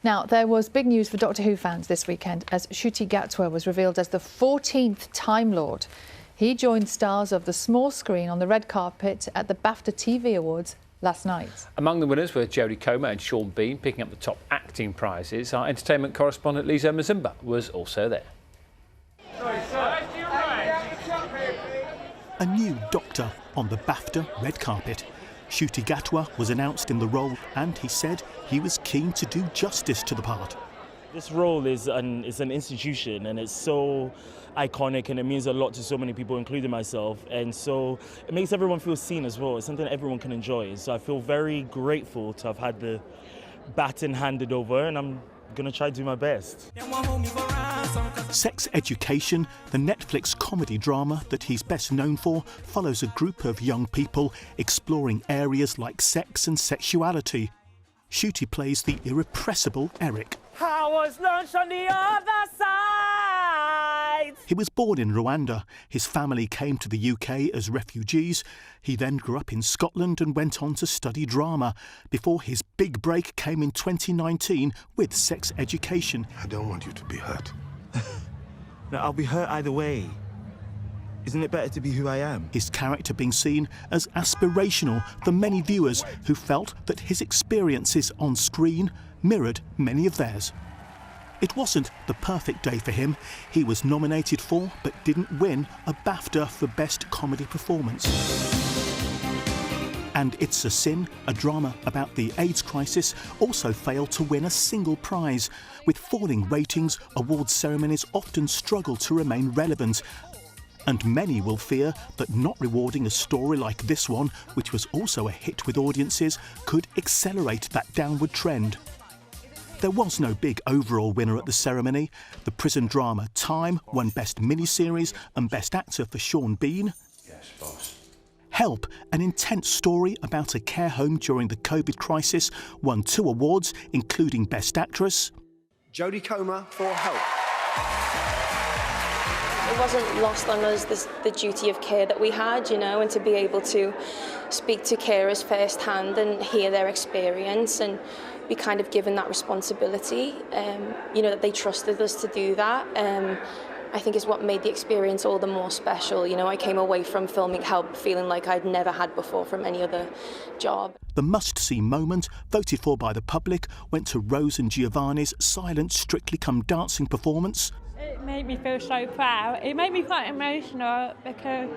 Now, there was big news for Doctor Who fans this weekend as Ncuti Gatwa was revealed as the 14th Time Lord. He joined stars of the small screen on the red carpet at the BAFTA TV Awards last night. Among the winners were Jodie Comer and Sean Bean, picking up the top acting prizes. Our entertainment correspondent Lisa Mazimba was also there. A new Doctor on the BAFTA red carpet. Ncuti Gatwa was announced in the role and he said he was keen to do justice to the part. This role is an institution and it's so iconic and it means a lot to so many people, including myself. And so it makes everyone feel seen as well. It's something that everyone can enjoy. So I feel very grateful to have had the baton handed over and I'm going to try to do my best. Sex Education, the Netflix comedy drama that he's best known for, follows a group of young people exploring areas like sex and sexuality. Ncuti plays the irrepressible Eric. I was launched on the other side. He was born in Rwanda. His family came to the UK as refugees. He then grew up in Scotland and went on to study drama before his big break came in 2019 with Sex Education. I don't want you to be hurt. No, I'll be hurt either way. Isn't it better to be who I am? His character being seen as aspirational for many viewers who felt that his experiences on screen mirrored many of theirs. It wasn't the perfect day for him. He was nominated for, but didn't win, a BAFTA for Best Comedy Performance. And It's a Sin, a drama about the AIDS crisis, also failed to win a single prize. With falling ratings, awards ceremonies often struggle to remain relevant. And many will fear that not rewarding a story like this one, which was also a hit with audiences, could accelerate that downward trend. There was no big overall winner at the ceremony. The prison drama Time won Best Miniseries and Best Actor for Sean Bean. Yes, boss. Help, an intense story about a care home during the COVID crisis, won 2 awards, including Best Actress. Jodie Comer for Help. It wasn't lost on us the duty of care that we had, you know, and to be able to speak to carers firsthand and hear their experience and be kind of given that responsibility, you know, that they trusted us to do that. I think is what made the experience all the more special. You know, I came away from filming Help feeling like I'd never had before from any other job. The must-see moment, voted for by the public, went to Rose and Giovanni's silent Strictly Come Dancing performance. It made me feel so proud. It made me quite emotional because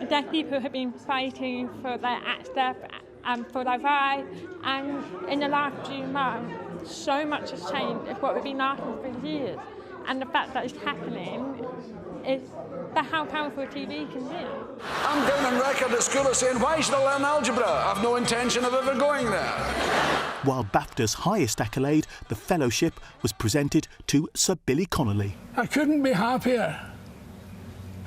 deaf people have been fighting for their access and for their rights, and in the last few months so much has changed. It's what we've been asking for years, and the fact that it's happening is how powerful TV can be. I'm going on record at school as saying, why should I learn algebra? I've no intention of ever going there. While BAFTA's highest accolade, the Fellowship, was presented to Sir Billy Connolly. I couldn't be happier.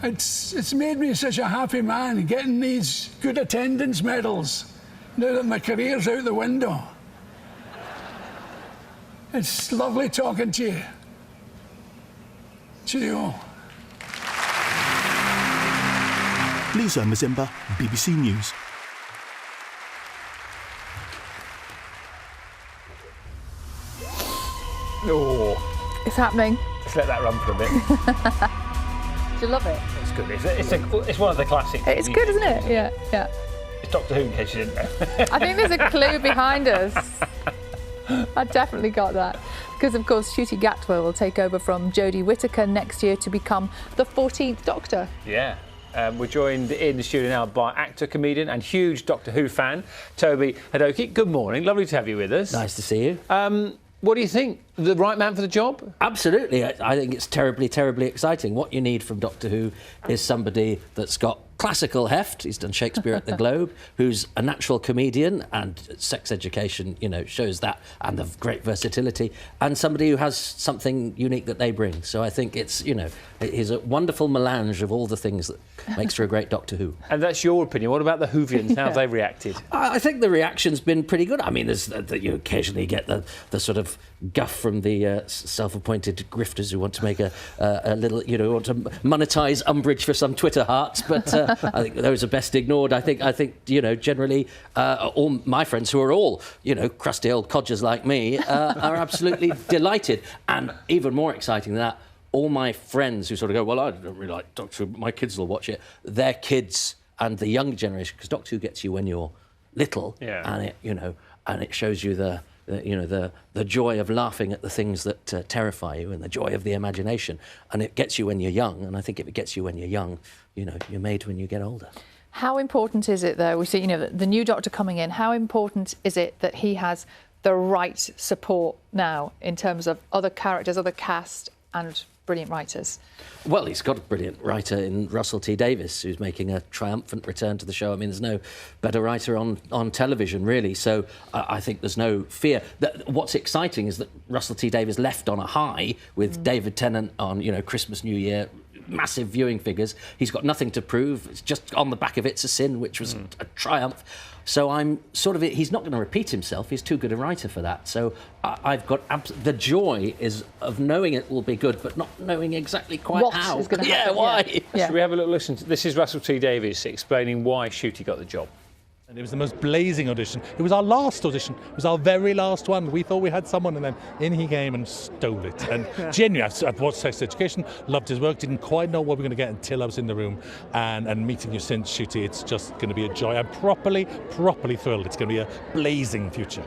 It's made me such a happy man, getting these good attendance medals now that my career's out the window. It's lovely talking to you. Cheerio. Lisa Mazimba, BBC News. Oh, It's happening. just let that run for a bit. Do you love it? It's good. It's one of the classics. It's good, isn't it? Yeah, yeah. It's Doctor Who, in case you didn't know. I think there's a clue behind us. I definitely got that. Because, of course, Ncuti Gatwa will take over from Jodie Whittaker next year to become the 14th Doctor. Yeah. We're joined in the studio now by actor, comedian and huge Doctor Who fan, Toby Hadoke. Good morning. Lovely to have you with us. Nice to see you. What do you think? The right man for the job? Absolutely. I think it's terribly, terribly exciting. What you need from Doctor Who is somebody that's got classical heft. He's done Shakespeare at the Globe, who's a natural comedian, and Sex Education, you know, shows that, and the great versatility, and somebody who has something unique that they bring. So I think it's, you know, he's a wonderful melange of all the things that makes for a great Doctor Who. And that's your opinion. What about the Whovians? How have they reacted? I think the reaction's been pretty good. I mean, there's you occasionally get the sort of guff from the self-appointed grifters who want to make a little, you know, want to monetise umbrage for some Twitter hearts. But I think those are best ignored. I think generally all my friends who are all, crusty old codgers like me are absolutely delighted. And even more exciting than that, all my friends who sort of go, well, I don't really like Doctor Who, my kids will watch it, their kids and the younger generation, because Doctor Who gets you when you're little, and it shows you the joy of laughing at the things that terrify you and the joy of the imagination, and it gets you when you're young. And I think if it gets you when you're young, you're made when you get older. How important is it, though? We see, the new Doctor coming in. How important is it that he has the right support now in terms of other characters, other cast, and brilliant writers? Well, he's got a brilliant writer in Russell T Davies, who's making a triumphant return to the show. I mean, there's no better writer on television, really. So I think there's no fear. What's exciting is that Russell T Davies left on a high with David Tennant on, Christmas, New Year, massive viewing figures. He's got nothing to prove. It's just on the back of It's a Sin, which was a triumph. So I'm he's not going to repeat himself. He's too good a writer for that. So I've got the joy is of knowing it will be good, but not knowing exactly quite how. Is going to happen. Why? Yeah. Should we have a little listen? This is Russell T Davies explaining why Ncuti got the job. And it was the most blazing audition. It was our last audition. It was our very last one. We thought we had someone, and then in he came and stole it. And genuinely, I've watched Sex Education, loved his work, didn't quite know what we were going to get until I was in the room. And meeting you since, Ncuti, it's just going to be a joy. I'm properly thrilled. It's going to be a blazing future.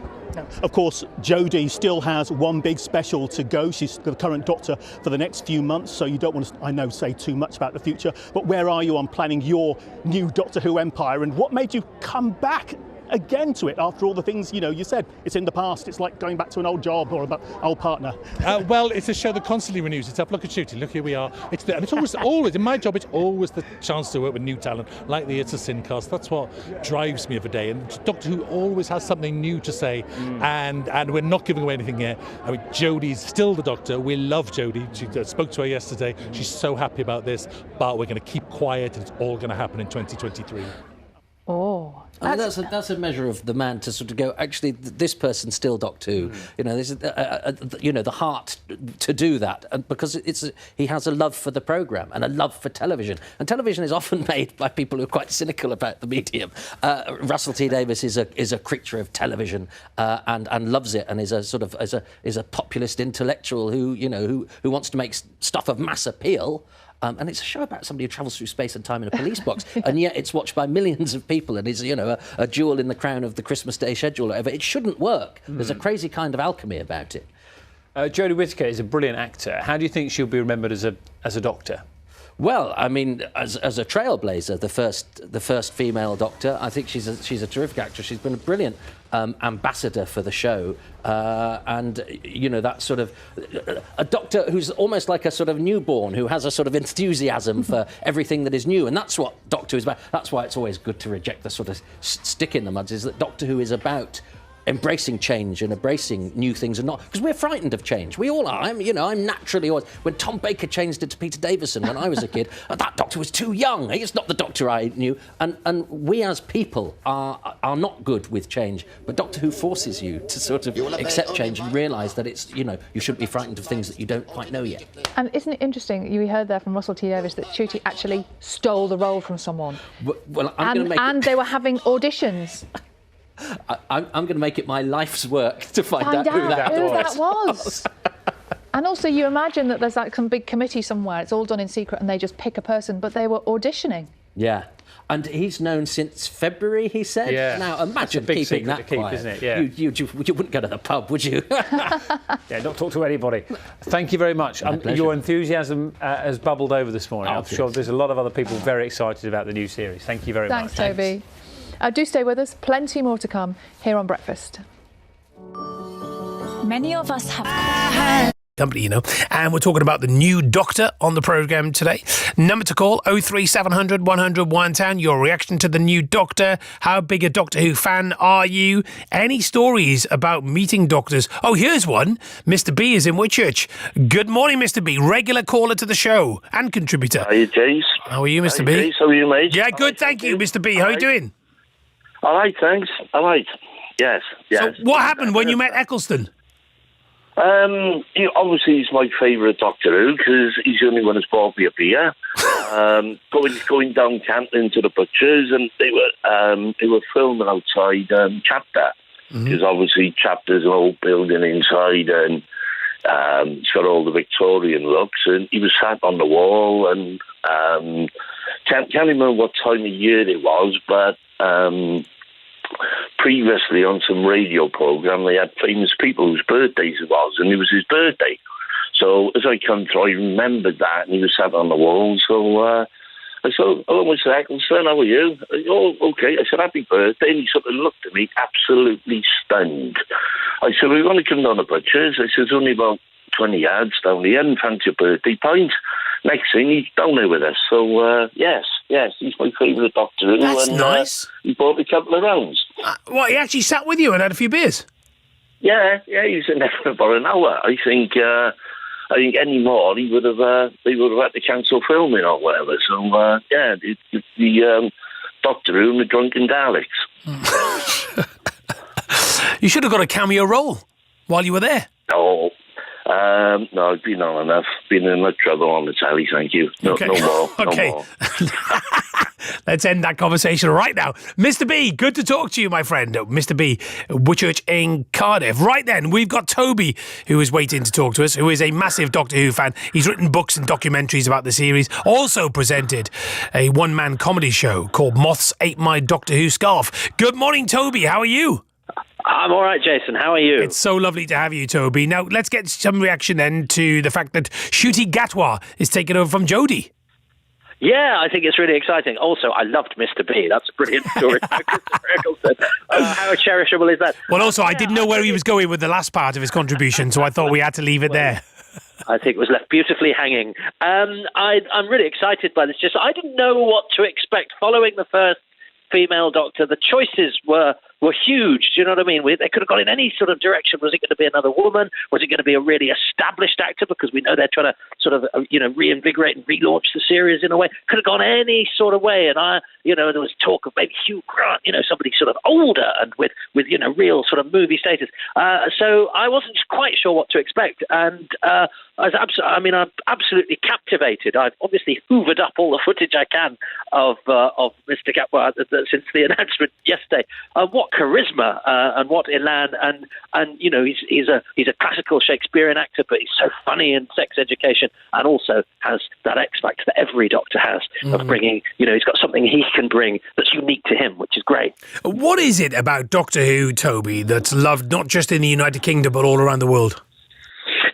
Of course, Jodie still has one big special to go. She's the current Doctor for the next few months, so you don't want to, I know, say too much about the future. But where are you on planning your new Doctor Who empire, and what made you come back again to it after all the things, you said it's in the past, it's like going back to an old job or an old partner? Well, it's a show that constantly renews itself. Look at Ncuti, look, here we are. And it's always, in my job, it's always the chance to work with new talent, like the It's a Sin cast. That's what drives me every day. And Doctor Who always has something new to say, and we're not giving away anything yet. I mean, Jodie's still the Doctor. We love Jodie. She spoke to her yesterday. She's so happy about this, but we're going to keep quiet, and it's all going to happen in 2023. Oh, I mean, that's a measure of the man to sort of go, actually, this person's still Doctor Who. This is, the heart to do that, and because he has a love for the programme and a love for television. And television is often made by people who are quite cynical about the medium. Russell T Davies is a creature of television and loves it, and is a populist intellectual who wants to make stuff of mass appeal. And it's a show about somebody who travels through space and time in a police box, and yet it's watched by millions of people and is, a jewel in the crown of the Christmas Day schedule or whatever. It shouldn't work. There's a crazy kind of alchemy about it. Jodie Whittaker is a brilliant actor. How do you think she'll be remembered as a Doctor? Well, I mean, as a trailblazer, the first female Doctor, I think she's a terrific actress. She's been a brilliant ambassador for the show, and that sort of a Doctor who's almost like a sort of newborn who has a sort of enthusiasm for everything that is new, and that's what Doctor Who is about. That's why it's always good to reject the sort of stick in the mud. Is that Doctor Who is about embracing change and embracing new things, and not because we're frightened of change. We all are. I'm naturally always. When Tom Baker changed it to Peter Davison when I was a kid, that Doctor was too young. He's not the Doctor I knew. And we as people are not good with change. But Doctor Who forces you to sort of accept change and realise that it's you shouldn't be frightened of things that you don't quite know yet. And isn't it interesting? You heard there from Russell T Davies that Ncuti actually stole the role from someone. Well, and they were having auditions. I'm going to make it my life's work to find out who that was. And also, you imagine that there's like some big committee somewhere, it's all done in secret, and they just pick a person, but they were auditioning. Yeah. And he's known since February, he said. Yeah. Now, imagine keeping that quiet. Isn't it? Yeah. You wouldn't go to the pub, would you? Yeah, not talk to anybody. Thank you very much. Your enthusiasm has bubbled over this morning. I'm sure there's a lot of other people very excited about the new series. Thank you very much. Thanks, Toby. Do stay with us. Plenty more to come here on Breakfast. Many of us have company, and we're talking about the new Doctor on the programme today. Number to call, 03700 100 110. Your reaction to the new Doctor. How big a Doctor Who fan are you? Any stories about meeting Doctors? Oh, here's one. Mr. B is in Whitchurch. Good morning, Mr. B. Regular caller to the show and contributor. How are you, Jace? How are you, Mr. B? Jace, how are you, mate? Yeah, good, thank you, Mr. B. How are you doing? All right, thanks. All right. Yes. So what happened when you met Eccleston? Obviously, he's my favourite Doctor Who because he's the only one who's brought me a beer. going down Canton to the butchers, and they were filming outside Chapter, because obviously Chapter's an old building inside, and it's got all the Victorian looks, and he was sat on the wall, and can't remember what time of year it was, but previously on some radio programme they had famous people whose birthdays it was, and it was his birthday. So as I come through, I remembered that, and he was sat on the wall. So I said, "Oh, Mr. Eccleston, how are you?" "Oh, okay." I said, "Happy birthday." And he sort of looked at me, absolutely stunned. I said, "We're going to come down to Butchers." I said, "It's only about 20 yards down here, and fancy a birthday pint." Next thing, he's down there with us. So, yes, he's my favourite Doctor Who. That's nice. He bought a couple of rounds. What, he actually sat with you and had a few beers? Yeah, he was in there for about an hour. I think any more, they would have had to cancel filming or whatever. So, the Doctor Who and the Drunken Daleks. You should have got a cameo role while you were there. No, I've been on enough. Been in enough trouble on the telly, thank you. No more. Okay. No more. Let's end that conversation right now. Mr. B, good to talk to you, my friend. Mr. B, Woodchurch in Cardiff. Right then, we've got Toby, who is waiting to talk to us, who is a massive Doctor Who fan. He's written books and documentaries about the series. Also presented a one-man comedy show called Moths Ate My Doctor Who Scarf. Good morning, Toby. How are you? I'm all right, Jason. How are you? It's so lovely to have you, Toby. Now, let's get some reaction then to the fact that Ncuti Gatwa is taking over from Jodie. Yeah, I think it's really exciting. Also, I loved Mr. B. That's a brilliant story. How cherishable is that? Well, also, I didn't know where he was going with the last part of his contribution, so I thought we had to leave it there. I think it was left beautifully hanging. I'm really excited by this. Just I didn't know what to expect following the first female Doctor. The choices were huge. Do you know what I mean? They could have gone in any sort of direction. Was it going to be another woman? Was it going to be a really established actor? Because we know they're trying to sort of, reinvigorate and relaunch the series in a way. Could have gone any sort of way. And there was talk of maybe Hugh Grant, somebody sort of older and with real sort of movie status. So I wasn't quite sure what to expect. And I'm absolutely captivated. I've obviously hoovered up all the footage I can of Mr. Gatwa since the announcement yesterday. What charisma and what elan, and he's a classical Shakespearean actor, but he's so funny in Sex Education, and also has that X factor that every Doctor has of bringing. He's got something he can bring that's unique to him, which is great. What is it about Doctor Who, Toby, that's loved not just in the United Kingdom but all around the world?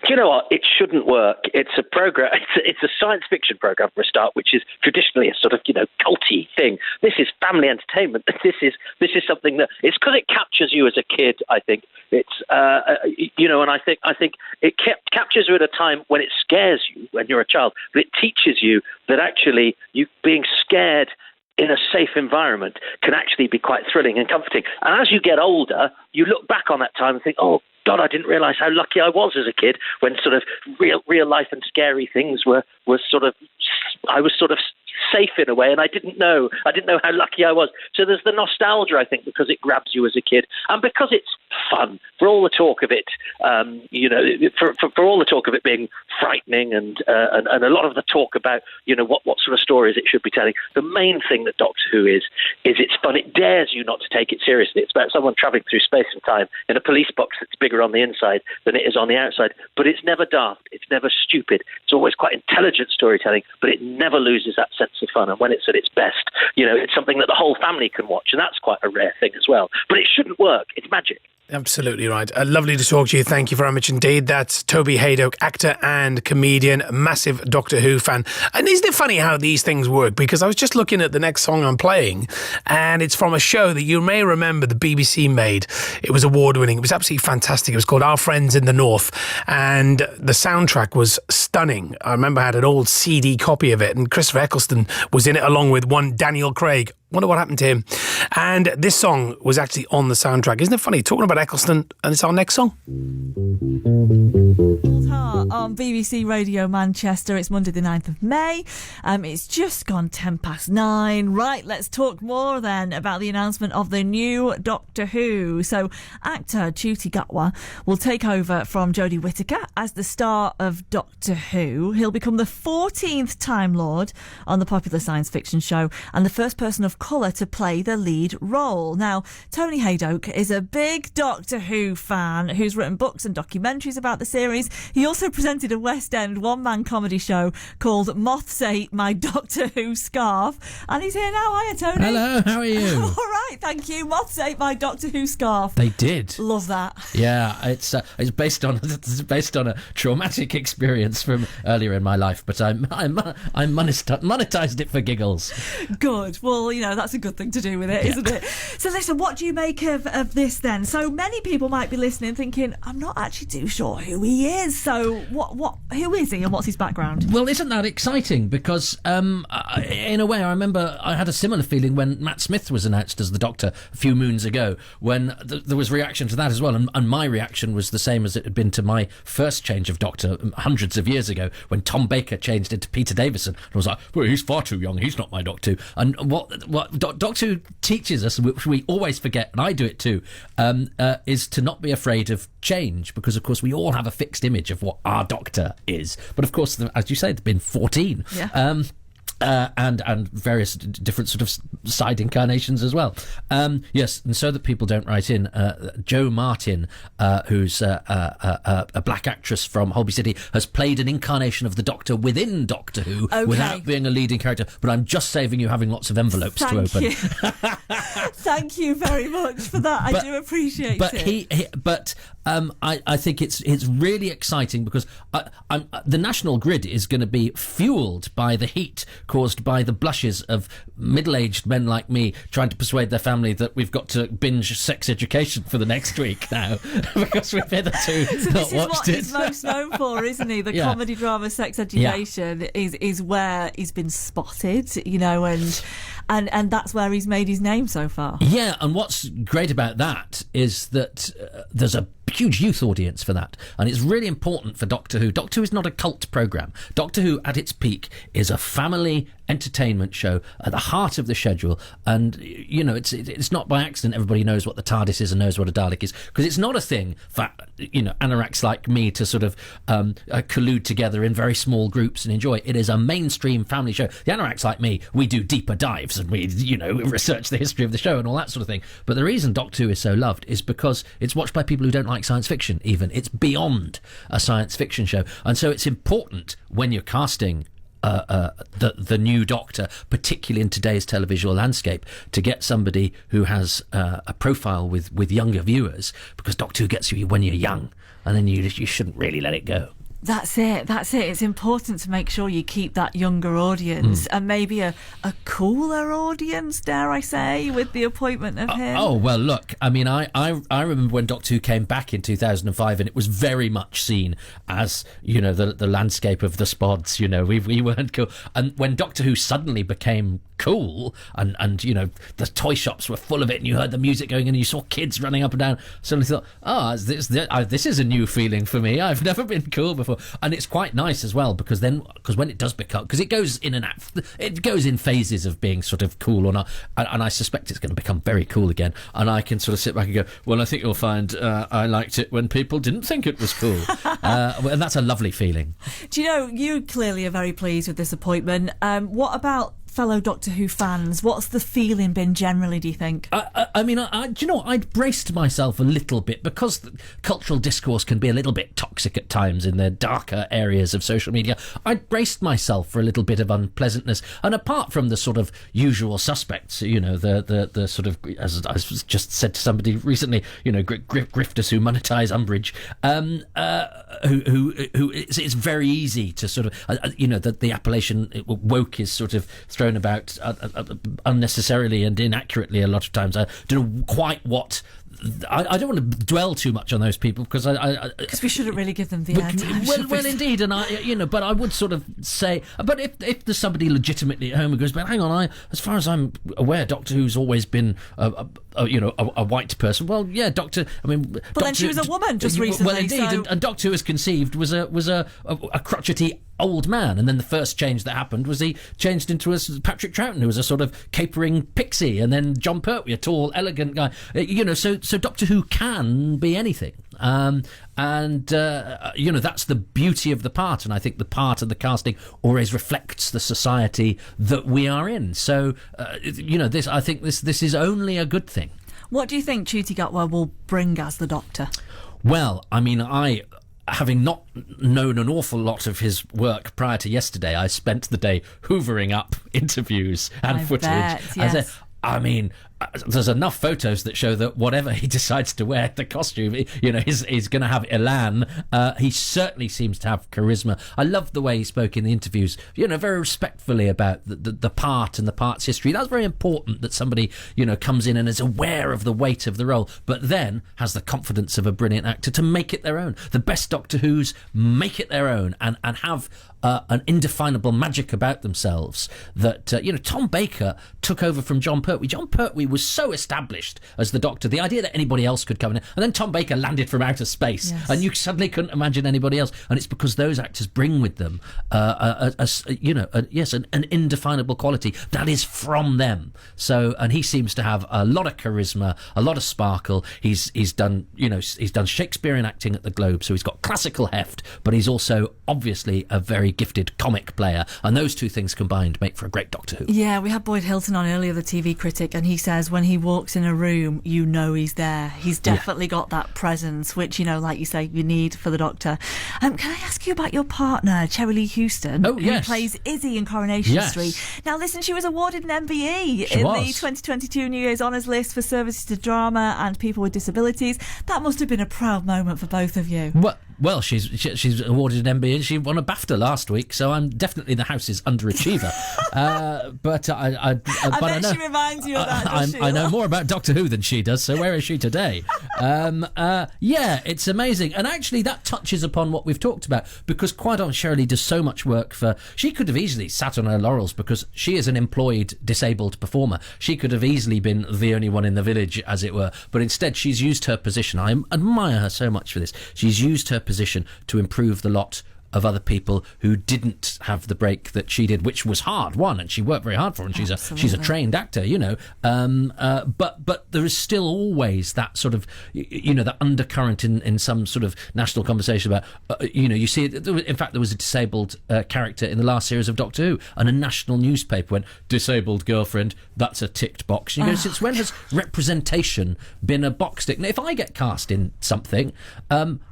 Do you know what? It shouldn't work. It's a program. It's a science fiction program for a start, which is traditionally a sort of culty thing. This is family entertainment. This is something that it's because it captures you as a kid. I think it's and I think it captures you at a time when it scares you when you're a child, but it teaches you that actually you being scared in a safe environment can actually be quite thrilling and comforting. And as you get older, you look back on that time and think, oh, God, I didn't realise how lucky I was as a kid when sort of real life and scary things were sort of, I was sort of safe in a way, and I didn't know how lucky I was. So there's the nostalgia, I think, because it grabs you as a kid, and because it's fun. For all the talk of it, for all the talk of it being frightening, and a lot of the talk about what sort of stories it should be telling. The main thing that Doctor Who is it's fun. It dares you not to take it seriously. It's about someone travelling through space and time in a police box that's bigger on the inside than it is on the outside. But it's never daft. It's never stupid. It's always quite intelligent storytelling, but it never loses that sense of fun. And when it's at its best, it's something that the whole family can watch, and that's quite a rare thing as well. But it shouldn't work. It's magic. Absolutely right. Lovely to talk to you. Thank you very much indeed. That's Toby Hadoke, actor and comedian, massive Doctor Who fan. And isn't it funny how these things work? Because I was just looking at the next song I'm playing, and it's from a show that you may remember the BBC made. It was award-winning. It was absolutely fantastic. It was called Our Friends in the North, and the soundtrack was stunning. I remember I had an old CD copy of it, and Christopher Eccleston was in it along with one Daniel Craig. Wonder what happened to him. And this song was actually on the soundtrack. Isn't it funny? Talking about Eccleston, and it's our next song. Heart on BBC Radio Manchester. It's Monday the 9th of May. It's just gone 9:10. Right, let's talk more then about the announcement of the new Doctor Who. So actor Ncuti Gatwa will take over from Jodie Whittaker as the star of Doctor Who. He'll become the 14th Time Lord on the popular science fiction show and the first person of colour to play the lead role. Now, Tony Hadoke is a big Doctor Who fan who's written books and documentaries about the series. He also presented a West End one-man comedy show called Moths Ate My Doctor Who Scarf. And he's here now. Hiya, Tony. Hello, how are you? All right, thank you. Moths Ate My Doctor Who Scarf. They did. Love that. Yeah, it's based on a traumatic experience from earlier in my life, but I monetized it for giggles. Good. Well, that's a good thing to do with it, isn't it? So listen, what do you make of this then? So many people might be listening thinking, I'm not actually too sure who he is. So who is he and what's his background? Well, isn't that exciting? Because in a way, I remember I had a similar feeling when Matt Smith was announced as the Doctor a few moons ago, when there was reaction to that as well, and my reaction was the same as it had been to my first change of Doctor hundreds of years ago when Tom Baker changed into Peter Davison. I was like, well, he's far too young, he's not my Doctor Who. And what Doctor Who teaches us, which we always forget, and I do it too, is to not be afraid of change, because of course we all have a fixed image of what our Doctor is, but of course, as you say, there've been 14. Yeah. And various different sort of side incarnations as well. Yes, and so that people don't write in, Jo Martin, who's a black actress from Holby City, has played an incarnation of the Doctor within Doctor Who without being a leading character. But I'm just saving you having lots of envelopes to open. Thank you very much for that. I do appreciate it. But I think it's really exciting because the national grid is going to be fuelled by the heat caused by the blushes of middle-aged men like me trying to persuade their family that we've got to binge Sex Education for the next week now because we've hitherto not watched it. This is what he's most known for, isn't he? The comedy drama Sex Education is where he's been spotted, and that's where he's made his name so far. Yeah, and what's great about that is that there's a huge youth audience for that, and it's really important for Doctor Who. Doctor Who is not a cult programme. Doctor Who at its peak is a family entertainment show at the heart of the schedule, and it's not by accident everybody knows what the TARDIS is and knows what a Dalek is, because it's not a thing for anoraks like me to sort of collude together in very small groups and enjoy. It is a mainstream family show. The anoraks like me, we do deeper dives and we research the history of the show and all that sort of thing. But the reason Doctor Who is so loved is because it's watched by people who don't like science fiction. Even it's beyond a science fiction show, and so it's important when you're casting the new Doctor, particularly in today's televisual landscape, to get somebody who has a profile with younger viewers, because Doctor Who gets you when you're young, and then you shouldn't really let it go. That's it. It's important to make sure you keep that younger audience and maybe a cooler audience, dare I say, with the appointment of him. Oh, well, look, I mean, I remember when Doctor Who came back in 2005, and it was very much seen as, the landscape of the spods, we weren't cool. And when Doctor Who suddenly became cool and the toy shops were full of it and you heard the music going and you saw kids running up and down, suddenly thought, this is a new feeling for me. I've never been cool before. And it's quite nice as well, because when it does become, because it goes in and out, it goes in phases of being sort of cool or not, and I suspect it's going to become very cool again, and I can sort of sit back and go, well, I think you'll find I liked it when people didn't think it was cool. And that's a lovely feling. Do you clearly are very pleased with this appointment. What about fellow Doctor Who fans? What's the feeling been generally, do you think? I mean, I'd braced myself a little bit, because the cultural discourse can be a little bit toxic at times in the darker areas of social media. I'd braced myself for a little bit of unpleasantness, and apart from the sort of usual suspects, the sort of, as I just said to somebody recently, grifters who monetize umbrage, who it's very easy to sort of, the appellation woke is sort of thrown about unnecessarily and inaccurately a lot of times. I don't know quite what I don't want to dwell too much on those people because because we shouldn't really give them the airtime. Well, indeed, and but I would sort of say, but if there's somebody legitimately at home who goes, but hang on, as far as I'm aware, Doctor Who's always been a white person. Well, yeah, Doctor. I mean, but Doctor, then she was a woman just recently. Well, indeed, and Doctor Who was conceived was a crotchety old man, and then the first change that happened was he changed into a Patrick Troughton, who was a sort of capering pixie, and then John Pertwee, a tall, elegant guy. So Doctor Who can be anything, and that's the beauty of the part, and I think the part of the casting always reflects the society that we are in. So I think this is only a good thing. What do you think Ncuti Gatwa will bring as the Doctor? Well, I mean, having not known an awful lot of his work prior to yesterday, I spent the day hoovering up interviews and footage. Yes. I mean, there's enough photos that show that whatever he decides to wear, the costume, he's going to have elan. He certainly seems to have charisma. I love the way he spoke in the interviews, very respectfully about the part and the part's history. That's very important, that somebody, comes in and is aware of the weight of the role, but then has the confidence of a brilliant actor to make it their own. The best Doctor Who's make it their own and have an indefinable magic about themselves that, Tom Baker took over from John Pertwee. John Pertwee was so established as the Doctor, the idea that anybody else could come in, and then Tom Baker landed from outer space, and you suddenly couldn't imagine anybody else, and it's because those actors bring with them an indefinable quality that is from them. So, and he seems to have a lot of charisma, a lot of sparkle. He's done Shakespearean acting at the Globe, so he's got classical heft, but he's also obviously a very gifted comic player, and those two things combined make for a great Doctor Who. Yeah, we had Boyd Hilton on earlier, the TV critic, and he says when he walks in a room, he's there. He's definitely got that presence, which, like you say, you need for the Doctor. Can I ask you about your partner, Cherry Lee Houston, who plays Izzy in Coronation Street? Now, listen, she was awarded an MBE in the 2022 New Year's Honours List for services to drama and people with disabilities. That must have been a proud moment for both of you. Well, she's awarded an MBE and she won a BAFTA last week, so I'm definitely the house's underachiever. But I bet she reminds you of that. I know more about Doctor Who than she does, so where is she today? It's amazing, and actually that touches upon what we've talked about, because quite often Shirley does so much work she could have easily sat on her laurels because she is an employed disabled performer. She could have easily been the only one in the village, as it were, but instead she's used her position. I admire her so much for this. She's used her position to improve the lot of other people who didn't have the break that she did, which was hard won, and she worked very hard for it, and she's a trained actor, but there is still always that sort of that undercurrent in some sort of national conversation about you see it. In fact, there was a disabled character in the last series of Doctor Who, and a national newspaper went, "Disabled girlfriend, that's a ticked box." And you go, since when has representation been a box tick? Now, if I get cast in something,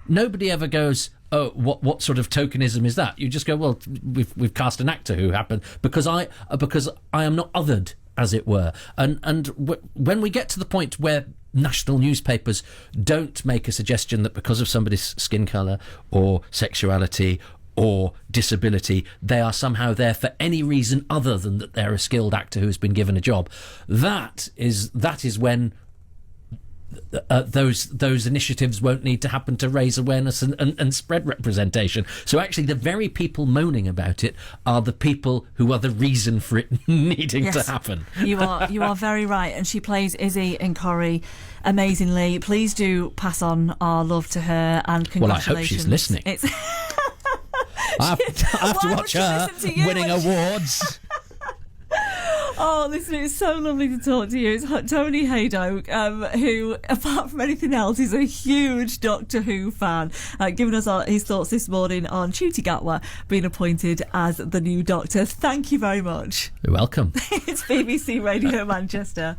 nobody ever goes, "Oh, what sort of tokenism is that?" You just go, "Well, we've cast an actor who happened," because I am not othered, as it were. And when we get to the point where national newspapers don't make a suggestion that because of somebody's skin colour or sexuality or disability, they are somehow there for any reason other than that they're a skilled actor who's been given a job, that is when those initiatives won't need to happen to raise awareness and spread representation. So actually the very people moaning about it are the people who are the reason for it needing to happen. You are very right, and she plays Izzy in Corrie amazingly. Please do pass on our love to her, and congratulations. Well, I hope she's listening. I have to watch her winning awards. Oh, listen, it's so lovely to talk to you. It's Tony Hadoke, who, apart from anything else, is a huge Doctor Who fan, giving us his thoughts this morning on Ncuti Gatwa being appointed as the new Doctor. Thank you very much. You're welcome. It's BBC Radio Manchester.